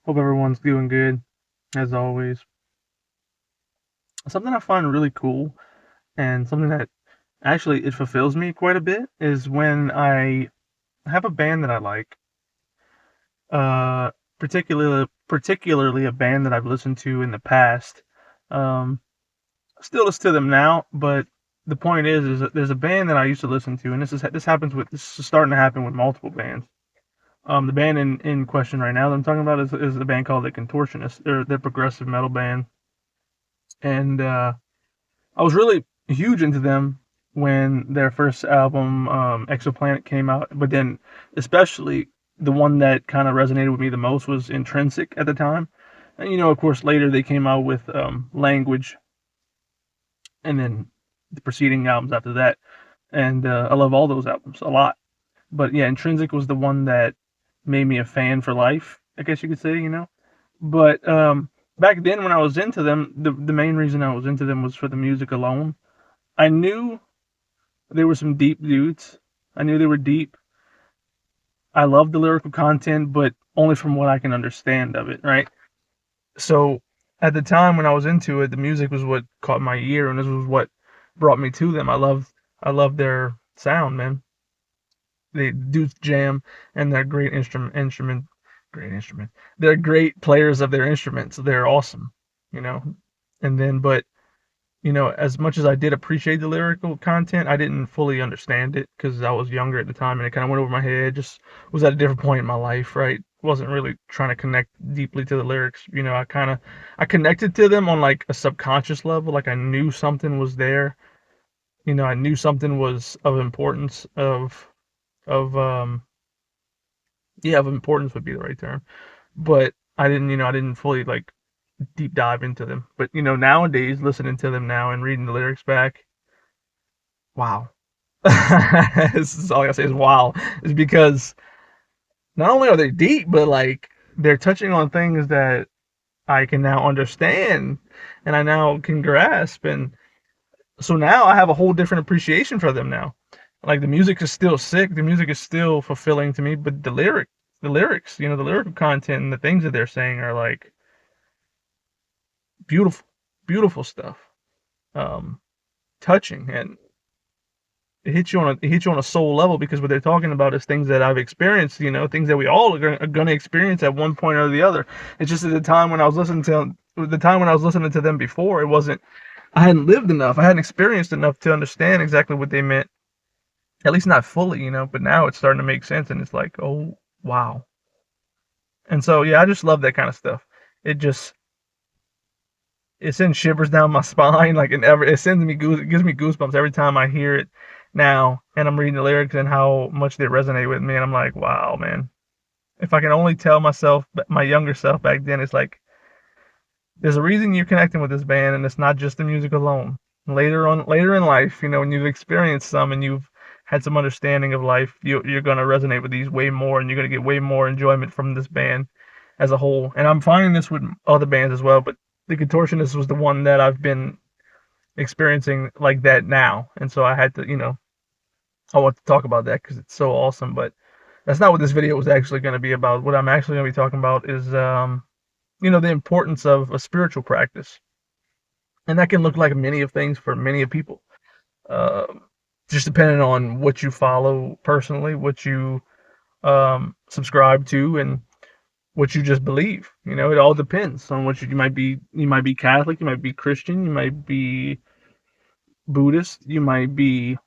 Hope everyone's doing good, as always. Something I find really cool and something that actually it fulfills me quite a bit is when I have a band that I like, uh, particularly a band that I've listened to in the past. Um, Still listen to them now, but the point is that there's a band that I used to listen to, and this is starting to happen with multiple bands. The band in question right now that I'm talking about is a band called The Contortionists. They're progressive metal band, and I was really huge into them when their first album, Exoplanet, came out. But then, especially the one that kind of resonated with me the most was Intrinsic at the time. And of course, later they came out with Language, and then the preceding albums after that. And I love all those albums a lot. But yeah, Intrinsic was the one that made me a fan for life, I guess you could say. But back then, when I was into them, the main reason I was into them was for the music alone. I knew there were some deep dudes. I knew they were deep. I loved the lyrical content, but only from what I can understand of it, right? So at the time when I was into it, the music was what caught my ear, and this was what brought me to them. I love their sound, man. They do jam, and they're great instrument. They're great players of their instruments. They're awesome, you know. And then, but as much as I did appreciate the lyrical content, I didn't fully understand it because I was younger at the time and it kind of went over my head. Just was at a different point in my life, right? Wasn't really trying to connect deeply to the lyrics. I connected to them on like a subconscious level. Like I knew something was there. I knew something was of importance of yeah, of importance would be the right term. But I didn't fully like deep dive into them. But nowadays, listening to them now and reading the lyrics back, wow. This is all I gotta say is wow. Is because not only are they deep, but like they're touching on things that I can now understand and I now can grasp. And so now I have a whole different appreciation for them now. Like the music is still sick, the music is still fulfilling to me, but the lyrics, the lyrical content and the things that they're saying are like beautiful, beautiful stuff. Um, Touching, and it hits you on a soul level because what they're talking about is things that I've experienced, things that we all are going to experience at one point or the other. It's just at the time when I was listening to them before, it wasn't I hadn't lived enough, I hadn't experienced enough to understand exactly what they meant, at least not fully, but now it's starting to make sense and it's like, oh wow. And so yeah, I just love that kind of stuff. It just it sends shivers down my spine, like it gives me goosebumps every time I hear it now, and I'm reading the lyrics and how much they resonate with me, and I'm like, wow, man. If I can only tell myself, my younger self back then, it's like there's a reason you're connecting with this band, and it's not just the music alone. Later in life, when you've experienced some and you've had some understanding of life, you're gonna resonate with these way more, and you're gonna get way more enjoyment from this band as a whole. And I'm finding this with other bands as well, but the Contortionist was the one that I've been experiencing like that now, and so I had to, I want to talk about that because it's so awesome. But that's not what this video was actually going to be about. What I'm actually going to be talking about is, the importance of a spiritual practice, and that can look like many of things for many of people. Um, just depending on what you follow personally, what you subscribe to, and what you just believe. It all depends on what you might be. You might be Catholic, you might be Christian, you might be Buddhist, you might be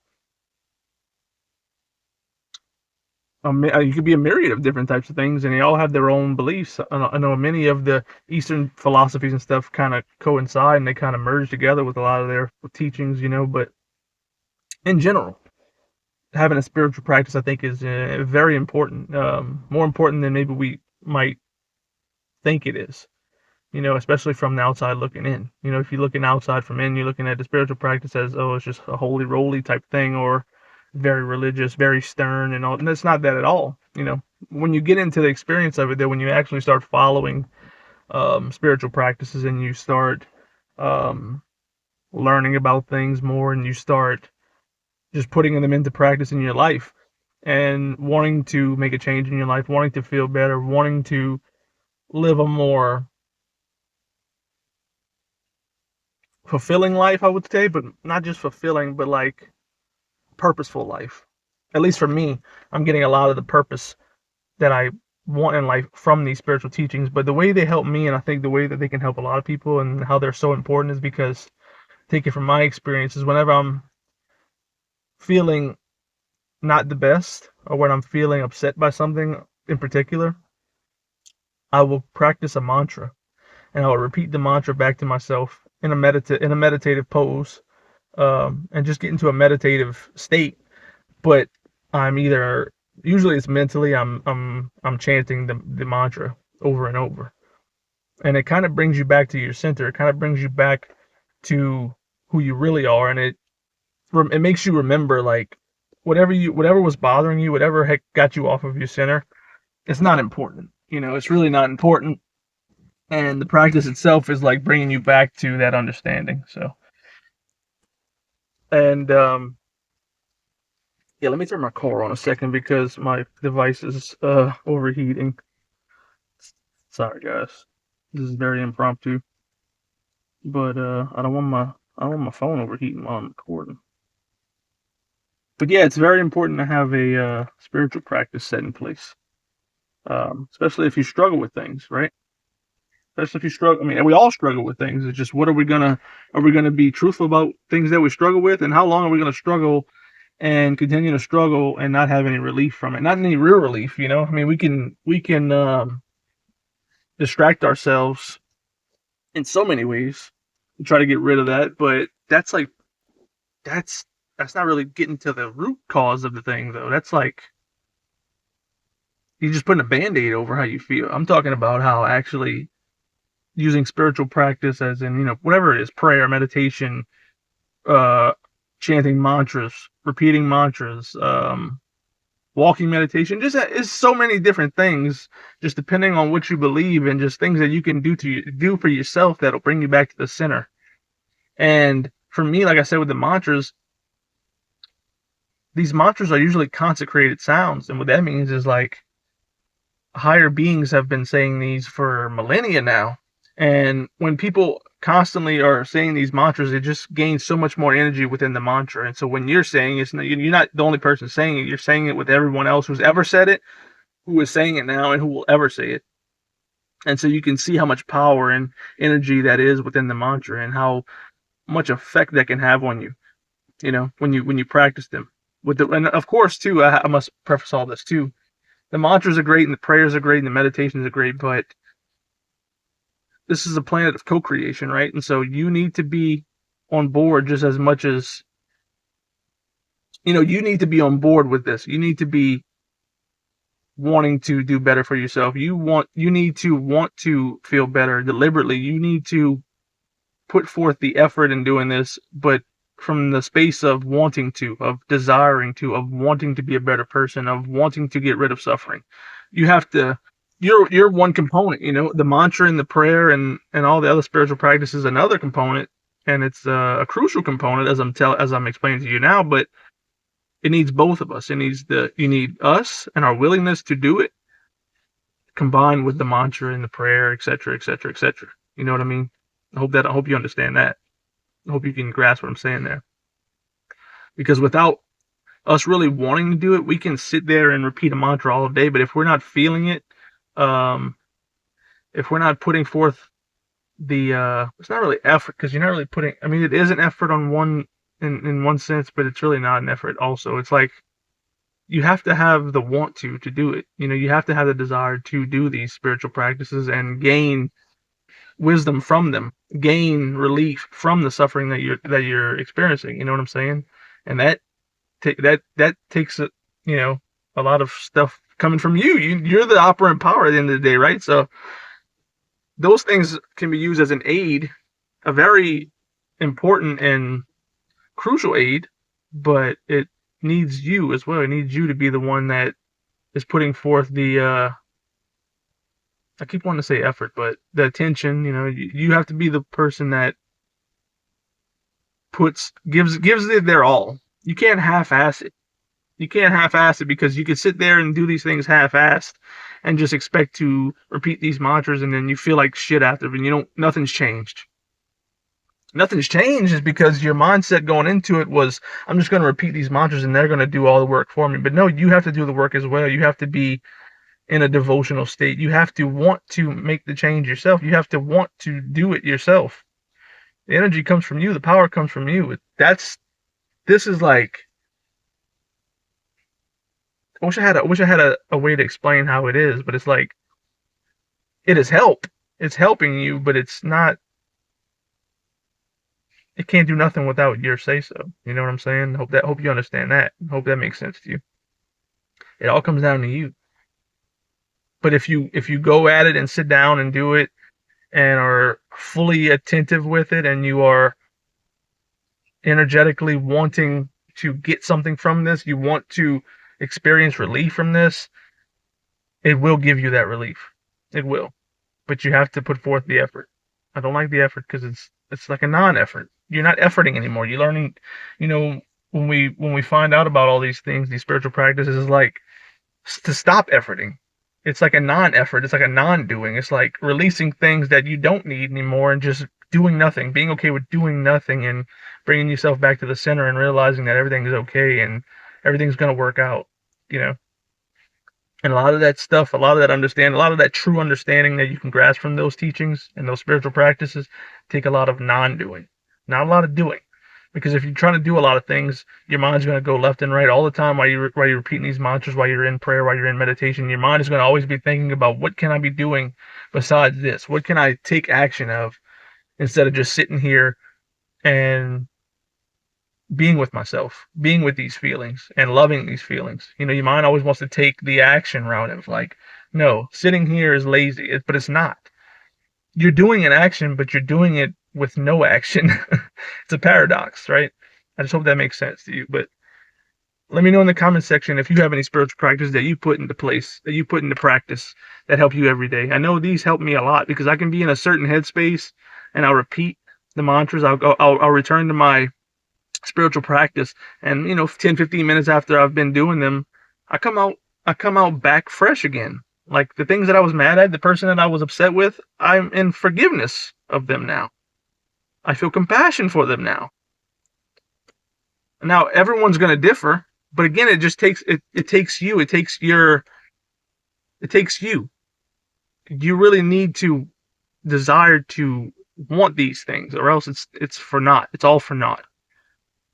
you could be a myriad of different types of things, and they all have their own beliefs. I know many of the Eastern philosophies and stuff kind of coincide and they kind of merge together with a lot of their teachings, but in general, having a spiritual practice, I think, is very important, more important than maybe we might think it is. Especially from the outside looking in. If you're looking outside from in, you're looking at the spiritual practice as, oh, it's just a holy roly type thing, or very religious, very stern, and all. And it's not that at all. When you get into the experience of it, then when you actually start following spiritual practices and you start um, learning about things more, and you start just putting them into practice in your life, and wanting to make a change in your life, wanting to feel better, wanting to live a more fulfilling life, I would say, but not just fulfilling, but like purposeful life. At least for me, I'm getting a lot of the purpose that I want in life from these spiritual teachings. But the way they help me, and I think the way that they can help a lot of people and how they're so important is because, taking from my experiences, whenever I'm feeling not the best or when I'm feeling upset by something in particular, I will practice a mantra and I will repeat the mantra back to myself in a meditative pose, and just get into a meditative state. But I'm either usually it's mentally I'm chanting the mantra over and over, and it kind of brings you back to your center. It kind of brings you back to who you really are, and it makes you remember like whatever was bothering you, whatever had got you off of your center. It's not important. It's really not important. And the practice itself is like bringing you back to that understanding. So, and yeah, let me turn my car on a second because my device is overheating. Sorry, guys. This is very impromptu, but I don't want my phone overheating while I'm recording. But yeah, it's very important to have a spiritual practice set in place, especially if you struggle with things, right? Especially if you struggle. I mean, we all struggle with things. It's just what are we gonna be truthful about things that we struggle with, and how long are we gonna struggle and continue to struggle and not have any relief from it? Not any real relief, I mean, we can distract ourselves in so many ways to try to get rid of that, but that's that's not really getting to the root cause of the thing, though. That's like you're just putting a band-aid over how you feel. I'm talking about how actually using spiritual practice, as in whatever it is, prayer, meditation, uh chanting mantras, repeating mantras, walking meditation, just is so many different things, just depending on what you believe, and just things that you can do for yourself that'll bring you back to the center. And for me, like I said, with the mantras, these mantras are usually consecrated sounds, and what that means is like higher beings have been saying these for millennia now. And when people constantly are saying these mantras, it just gains so much more energy within the mantra. And so when you're saying it, you're not the only person saying it. You're saying it with everyone else who's ever said it, who is saying it now, and who will ever say it. And so you can see how much power and energy that is within the mantra, and how much effect that can have on you. When you practice them. And of course, too, I must preface all this too. The mantras are great, and the prayers are great, and the meditations are great, but this is a planet of co-creation, right? And so you need to be on board just as much as you need to be on board with this. You need to be wanting to do better for yourself. You need to want to feel better deliberately. You need to put forth the effort in doing this, but from the space of wanting to, of desiring to, of wanting to be a better person, of wanting to get rid of suffering. You have to. You're one component. The mantra and the prayer and all the other spiritual practices another component, and it's a crucial component as I'm explaining to you now. But it needs both of us. You need us and our willingness to do it, combined with the mantra and the prayer, etc., etc., etc. You know what I mean? I hope you understand that. I hope you can grasp what I'm saying there. Because without us really wanting to do it, we can sit there and repeat a mantra all day. But if we're not feeling it, um, if we're not putting forth it's not really effort, because you're not really putting. I mean, it is an effort on one in one sense, but it's really not an effort. Also, it's like you have to have the want to do it. You have to have the desire to do these spiritual practices and gain wisdom from them, gain relief from the suffering that you're experiencing. You know what I'm saying? And that takes a lot of stuff coming from you. You're the operant power at the end of the day, right? So those things can be used as an aid, a very important and crucial aid, but it needs you as well. It needs you to be the one that is putting forth the I keep wanting to say effort, but the attention. You have to be the person that gives it their all. You can't half-ass it. You can't half-ass it, because you can sit there and do these things half-assed and just expect to repeat these mantras, and then you feel like shit after, and nothing's changed. Nothing's changed is because your mindset going into it was, I'm just going to repeat these mantras and they're going to do all the work for me. But no, you have to do the work as well. You have to be in a devotional state. You have to want to make the change yourself. You have to want to do it yourself. The energy comes from you. The power comes from you. This is like, I wish I had a way to explain how it is, but it's like, it is help. It's helping you, but it's not, it can't do nothing without your say so. You know what I'm saying? Hope you understand that. Hope that makes sense to you. It all comes down to you. But if you go at it and sit down and do it and are fully attentive with it, and you are energetically wanting to get something from this, you want to experience relief from this, it will give you that relief. It will. But you have to put forth the effort. I don't like the effort because it's like a non-effort. You're not efforting anymore. You're learning, when we find out about all these things, these spiritual practices, is like to stop efforting. It's like a non-effort. It's like a non-doing. It's like releasing things that you don't need anymore and just doing nothing, being okay with doing nothing, and bringing yourself back to the center and realizing that everything is okay and everything's going to work out, you know. And a lot of that stuff, a lot of that understanding, a lot of that true understanding that you can grasp from those teachings and those spiritual practices take a lot of non-doing, not a lot of doing. Because if you're trying to do a lot of things, your mind's going to go left and right all the time while you're repeating these mantras, while you're in prayer, while you're in meditation. Your mind is going to always be thinking about, what can I be doing besides this? What can I take action of, instead of just sitting here and being with myself, being with these feelings and loving these feelings. Your mind always wants to take the action route of like, no, sitting here is lazy, but it's not. You're doing an action, but you're doing it with no action. It's a paradox, right? I just hope that makes sense to you. But let me know in the comment section if you have any spiritual practices that you put into place, that you put into practice, that help you every day. I know these help me a lot because I can be in a certain headspace and I'll repeat the mantras. I'll return to my spiritual practice, and 10-15 minutes after I've been doing them, I come out back fresh again. Like the things that I was mad at, the person that I was upset with, I'm in forgiveness of them now. I feel compassion for them now. Now everyone's going to differ, but again, it just takes you. It takes you. You really need to desire to want these things, or else it's for naught. It's all for naught.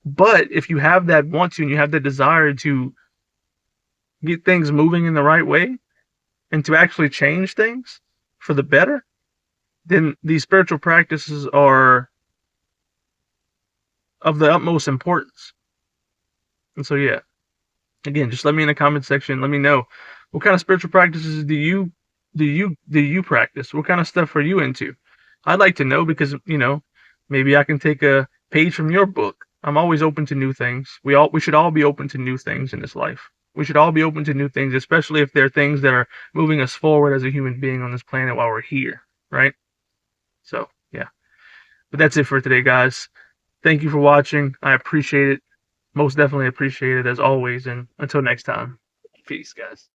But if you have that want to, and you have that desire to get things moving in the right way and to actually change things for the better, then these spiritual practices are of the utmost importance. And so, yeah, again, just let me in the comment section. Let me know, what kind of spiritual practices do you practice? What kind of stuff are you into? I'd like to know, because maybe I can take a page from your book. I'm always open to new things. We should all be open to new things in this life. We should all be open to new things, especially if they're things that are moving us forward as a human being on this planet while we're here, right? So, yeah. But that's it for today, guys. Thank you for watching. I appreciate it. Most definitely appreciate it, as always. And until next time, peace, guys.